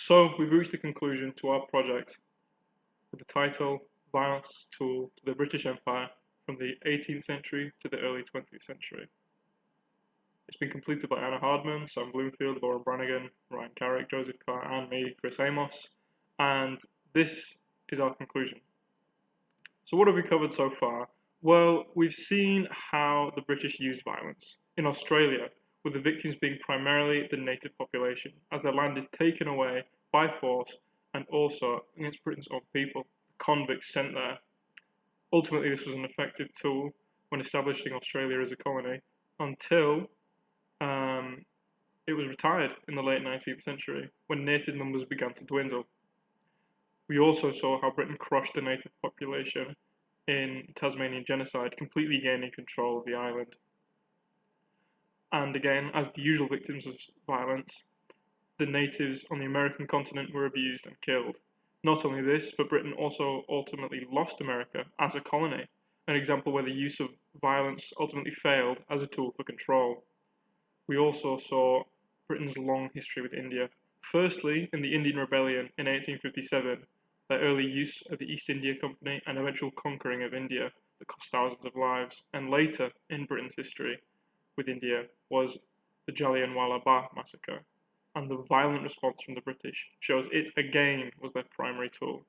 So we've reached the conclusion to our project with the title Violence Tool to the British Empire from the 18th century to the early 20th century. It's been completed by Anna Hardman, Sam Bloomfield, Lauren Brannigan, Ryan Carrick, Joseph Carr, and me, Chris Amos, and this is our conclusion. So what have we covered so far? Well, we've seen how the British used violence in Australia, with the victims being primarily the native population, as their land is taken away by force and also against Britain's own people, the convicts sent there. Ultimately, this was an effective tool when establishing Australia as a colony until it was retired in the late 19th century when native numbers began to dwindle. We also saw how Britain crushed the native population in the Tasmanian genocide, completely gaining control of the island. And again, as the usual victims of violence, the natives on the American continent were abused and killed. Not only this, but Britain also ultimately lost America as a colony, an example where the use of violence ultimately failed as a tool for control. We also saw Britain's long history with India. Firstly, in the Indian Rebellion in 1857, their early use of the East India Company and eventual conquering of India that cost thousands of lives, and later in Britain's history with India was the Jallianwala Bagh massacre, and the violent response from the British shows it again was their primary tool.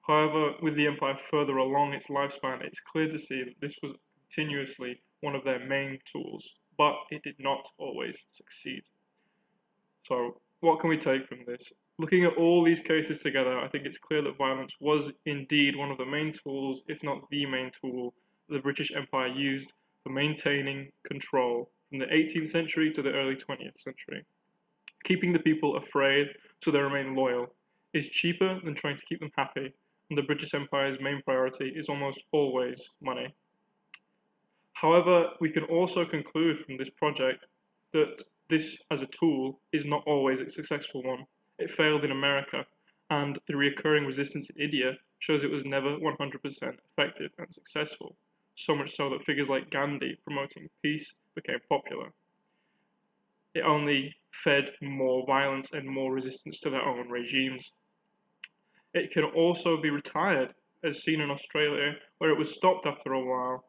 However, with the empire further along its lifespan, it's clear to see that this was continuously one of their main tools, but it did not always succeed. So, what can we take from this? Looking at all these cases together, I think it's clear that violence was indeed one of the main tools, if not the main tool, that the British Empire used for maintaining control from the 18th century to the early 20th century. Keeping the people afraid so they remain loyal is cheaper than trying to keep them happy, and the British Empire's main priority is almost always money. However, we can also conclude from this project that this as a tool is not always a successful one. It failed in America, and the recurring resistance in India shows it was never 100% effective and successful, so much so that figures like Gandhi promoting peace became popular. It only fed more violence and more resistance to their own regimes. It can also be retired, as seen in Australia, where it was stopped after a while,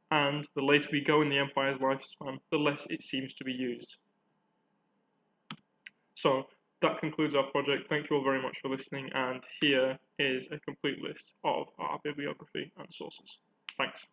and the later we go in the empire's lifespan, the less it seems to be used. So, that concludes our project. Thank you all very much for listening, and here is a complete list of our bibliography and sources. Thanks.